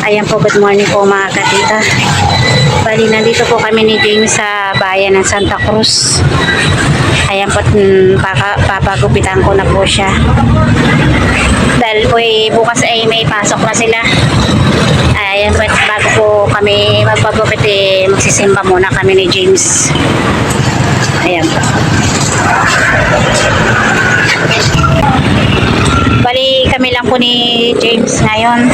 Ayan po, good morning po mga katita. Bali, nandito po kami ni James sa bayan ng Santa Cruz. Ayan po, papagupitan ko na po siya. Dahil po bukas ay may pasok na sila. Ayan po, bago po kami magpagupit magsisimba muna kami ni James. Ayan po. Bali, kami lang po ni James ngayon.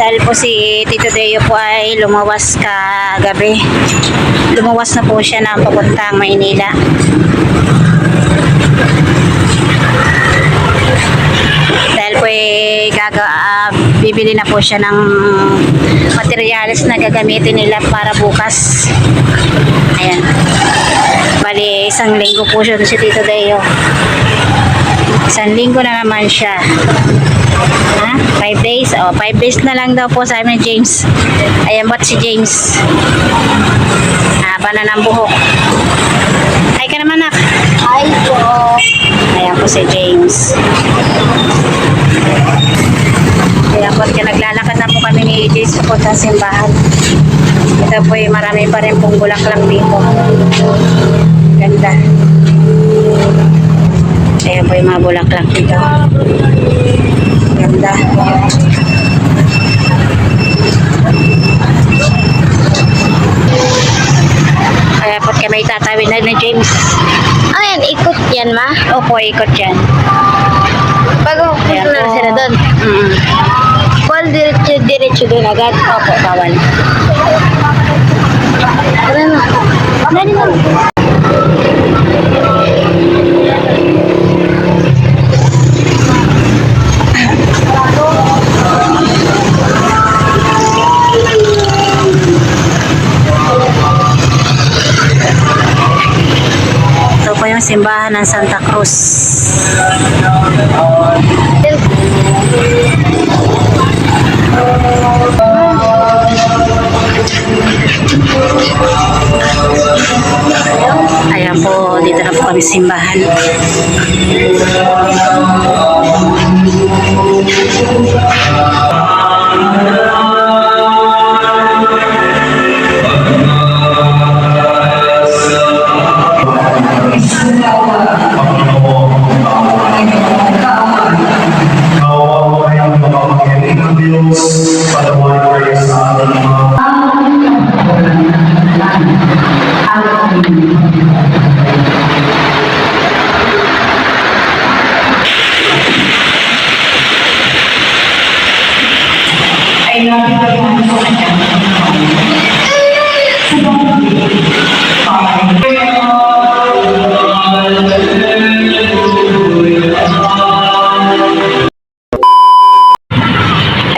Dahil po si Tito Deo po ay lumawas kagabi. Lumawas na po siya ng papuntang Maynila. Dahil po bibili na po siya ng materyales na gagamitin nila para bukas. Ayan. Bali, isang linggo po siya si Tito Deo. Isang linggo na naman siya. 5 days. 5 days na lang daw po sa amin, James. Ayan ba't si James? Haba na ng buhok. Hi ka naman, nak. Hi po. Ayan po si James. Ayan po, naglalakad na po kami ni James po sa simbahan. Ito po marami pa rin pong bulaklak dito. Ganda. Ayan po yung mga bulaklak dito. Ganda. Kaya po kami tatawid na ni James. Ayan, ikot yan, ma. Opo, ikot yan. Bago Ayan punta na po. sila doon. Bawal diretso doon agad. Opo, bawal. Tara na. Dali na. Ito po yung simbahan ng Santa Cruz. Ayan po, dito na po kami simbahan.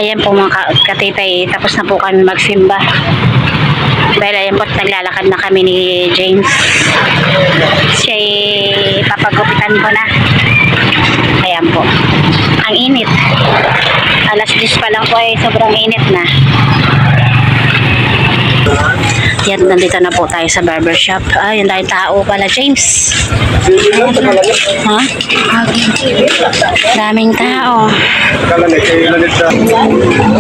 Ayan po mga katitay, tapos na po kami magsimba. Dahil ayan po, naglalakad na kami ni James. Siya'y papagupitan ko na. Ayan po. Ang init. Alas 10 pa lang po ay sobrang init na. Yan, nandito na po tayo sa barbershop. Yan dahil tao pala, James. Ha? Daming tao.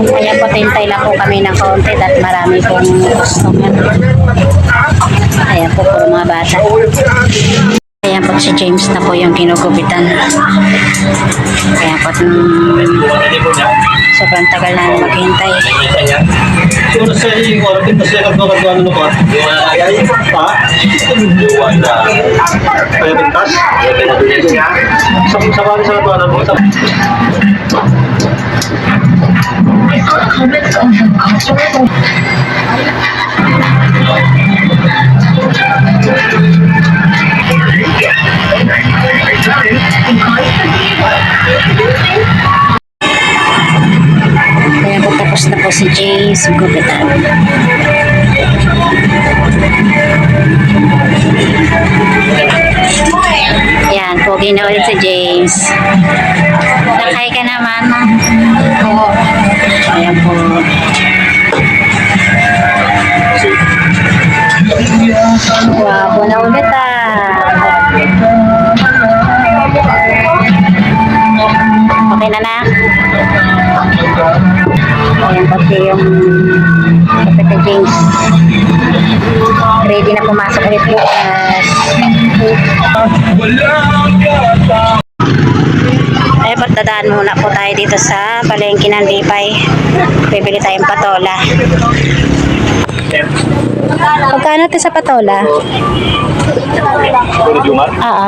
Kaya po, tintay lang po kami ng kaunti at marami pong customer. Ayan po, puro mga bata. Ayan po, si James na po yung kinugupitan. Ayan po, sobrang tagal na maghintay. Ayan po, tapos na po si James gupitan. Ayan, pogi na ulit si James. Nakay ka naman, ma. Oo. Ayan po. Wow, na ulit Okay na na. Ayan Pati yung Kapitay James. Ready na pumasok ulit po. Ay, patadaan muna po tayo dito sa palengke ng Lipay. Bibili tayong patola. Magkano ito sa patola? Oo.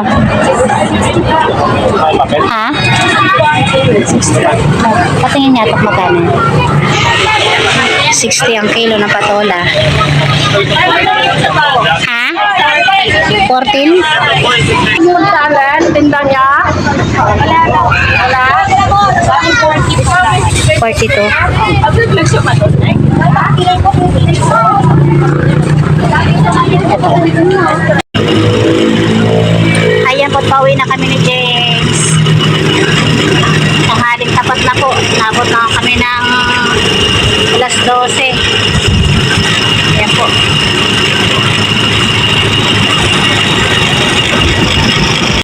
Ha? Patingin niya ito magkano? 60 ang kilo ng patola. Ha? 14? Yung talan, tinda niya. Wala. 42. Ayan po, pauwi na kami ni James. Tanghaling tapat na po. Nabot na kami ng alas 12. Ayan po.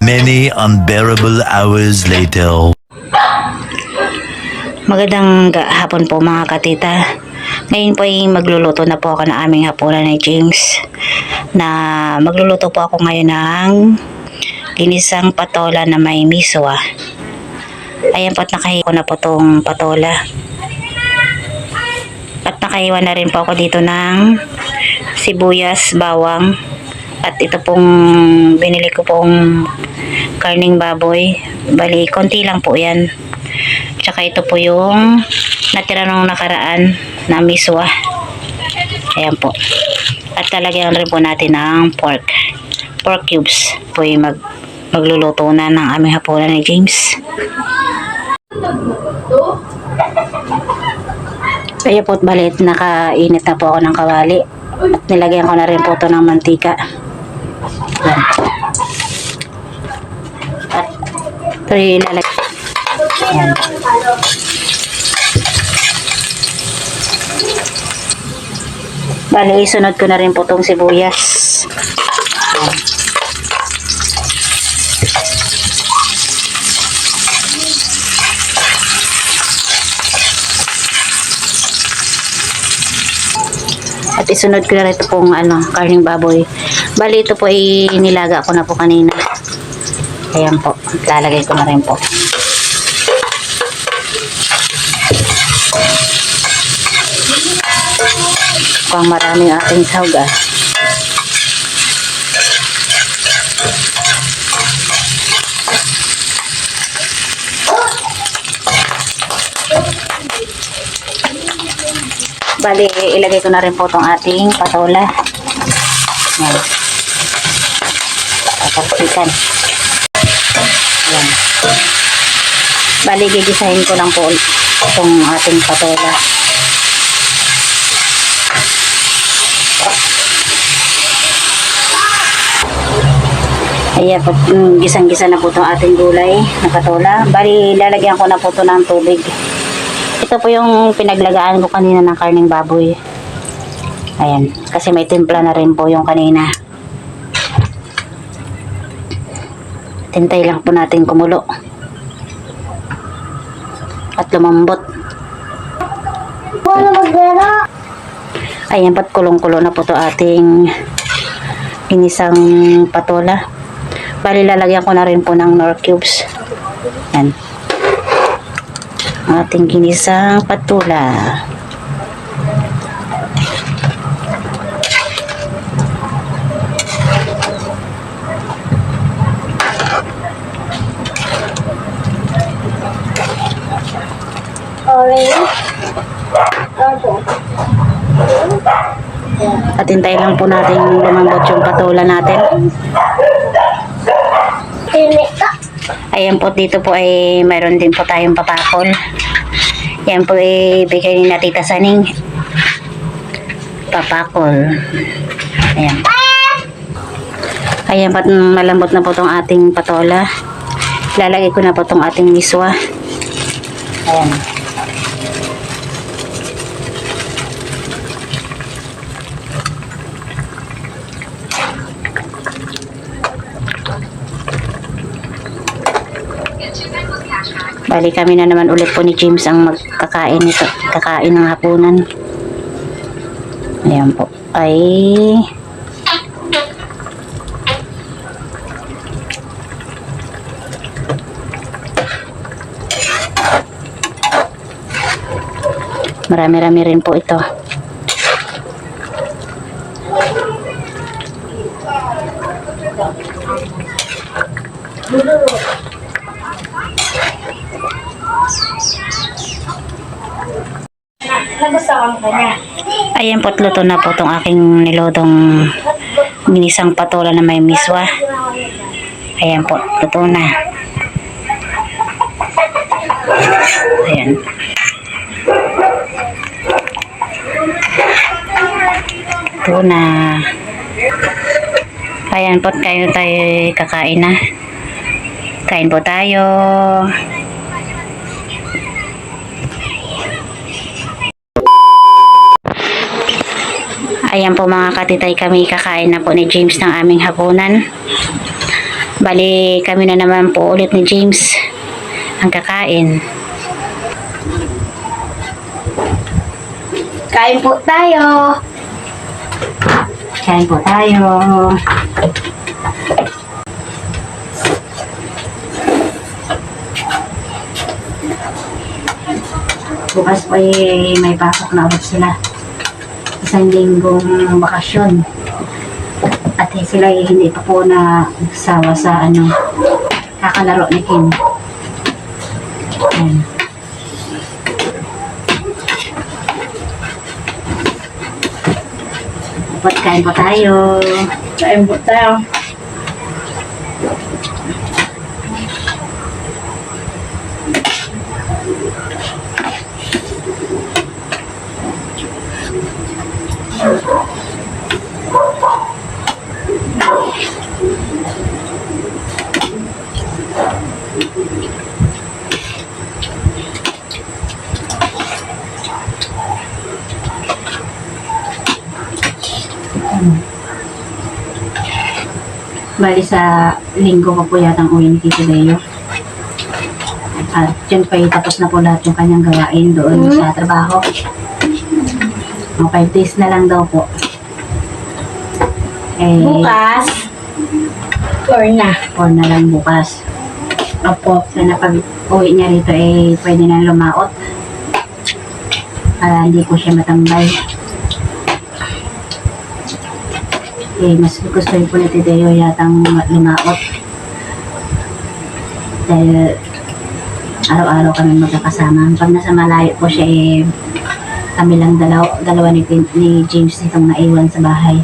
Many unbearable hours later. Magandang hapon po mga katita. Ngayon po ay magluluto na po ako ng aming hapunan ni James. Na magluluto po ako ngayon ng ginisang patola na may miswa. Ayan po at nakahiwa ko na po tong patola. At nakahiwa na rin po ako dito ng sibuyas, bawang. At ito pong binili ko pong karning baboy. Bali, konti lang po yan. Tsaka ito po yung natira nung nakaraan na miswa. Ayan po. At talagyan rin po natin ng pork cubes. Po yung magluluto na ng aming hapunan ni James. Kaya po balit nakainit na po ako ng kawali. At nilagyan ko na rin po ito ng mantika. Ayan. At ito yung ilalagay. Ayan. Bali, isunod ko na rin po itong sibuyas. Ayan. At isunod ko na rin ito pong karning baboy. Bali, ito po ay nilaga ko na po kanina. Ayan po. Lalagay ko na rin po. Mukhang marami yung ating sahog ah. Bali, ilagay ko na rin po itong ating patola. Ayan. Patalsikan. Ayan. Bali, gigisahin ko lang po itong ating patola. Ayan po, gisang-gisa na po itong ating gulay na patola. Bali, lalagyan ko na po ito ng tubig. Ito po yung pinaglagaan ko kanina ng karning baboy. Ayan, kasi may timpla na rin po yung kanina. Tintay lang po natin kumulo. At lumambot. Ayan, pat kulong-kulo na po ito ating inisang patola. Bali, lalagyan ko na rin po ng nor cubes. Yan. Ating ginisang patola. At hintay lang po natin lumambot yung patola natin. Ayan po, dito po ay mayroon din po tayong papakol. Yan po ay bigay ni na Tita Saning. Papakol. Ayan. Ayan po, malambot na po itong ating patola. Lalagay ko na po itong ating miswa. Ayan. Bali kami na naman ulit po ni James ang magkakain nito, kakain ng hapunan. Ayan po. Ay marami-rami rin po ito. Nagustuhan ka niya. Ayan po't luto na po itong aking nilutong minisang patola na may miswa. Ayan po, luto na. Ayan. Luto na. Ayan po't tayo kakain na. Kain po tayo. Ayan po mga katitay, kami kakain na po ni James ng aming hapunan. Bali kami na naman po ulit ni James ang kakain. Kain po tayo. Kain po tayo. Bukas po may pasok na ulit sila. Isang linggong bakasyon. At sila hindi pa po na nagsawa sa kakalaro ni Kim. Ayan. Dapat kain po tayo. Kain po tayo. Bali sa linggo pa po yata ang uwi ni Tito Deo. At yun pa tapos na po lahat yung kanyang gawain doon sa trabaho. Mga 5 days na lang daw po. Bukas. Or na. Or na lang bukas. Opo. Sana pag uwi niya rito pwede na lumaot. Para hindi po siya matambay. Mas gusto po ni Tito Deo yatang lumaot. Dahil araw-araw kami magkakasama. Pag nasa malayo po siya kami lang dalawa ni James nitong naiwan sa bahay.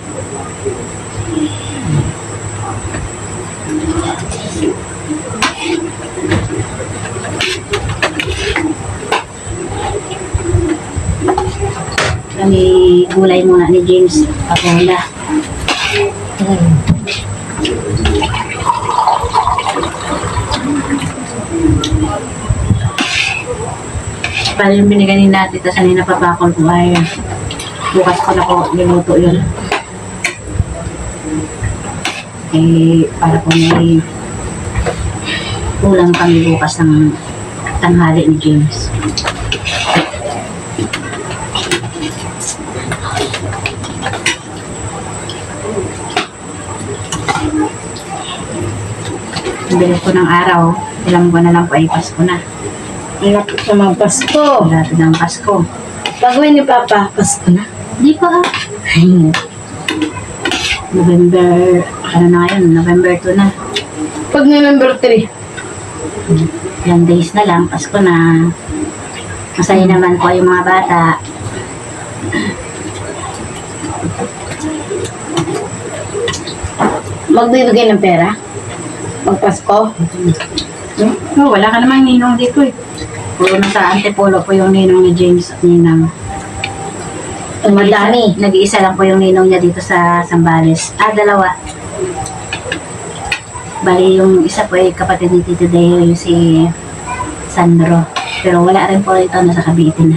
Kami gulay muna ni James patola. Para yung binigay natin tapos ano yung napapakol ko ay bukas ko na po niluto yun. Para po may ulam kami bukas ng tanghali ni James. Bilis ko ng araw, ilang buwan na lang po ay Pasko na. Ingat po sa mga Pasko. Dati ng Pasko. Pag-uwi ni Papa, Pasko na. Di pa. November, na ngayon? November 2 na. Pag November 3. Ilang days na lang, Pasko na. Masaya naman po yung mga bata. Magbibigay ng pera? Pag Pasko? No, wala ka namang ninong dito Puro nasa Antipolo po yung ninong ni James at ninang. Madami. Nag-iisa lang po yung ninong niya dito sa Zambales. Dalawa. Bali yung isa po ay kapatid ni Tito Deo, yung si Sandro. Pero wala rin po ito, nasa Cavite na.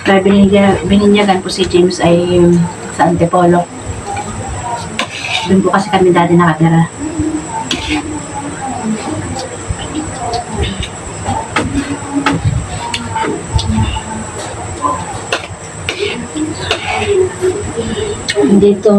Kaya bininyagan po si James ay sa Antipolo. Doon po kasi kami dati nakatira. Dito.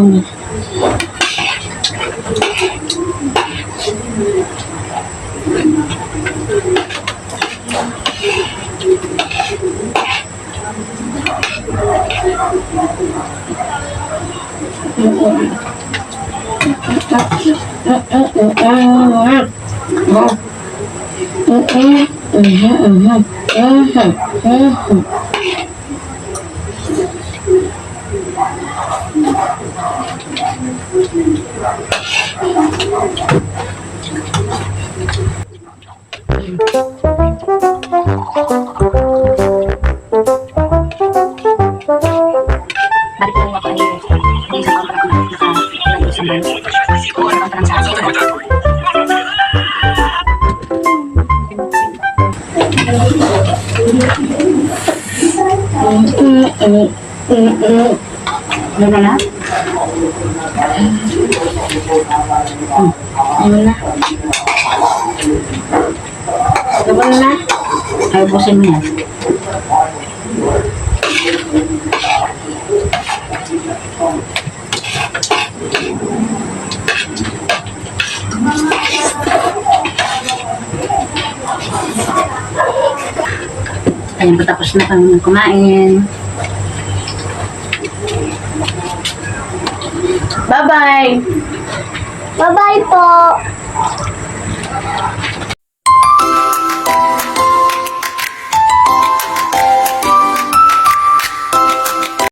Balik lang ako ay hindi sa kontra ko nakalagay sa banyo. Kung ano ang transaction. Ano na? Ano na? Ano na? Ay, busin mo yan. Ayan, patapos na kami kumain. Bye-bye! Bye-bye po!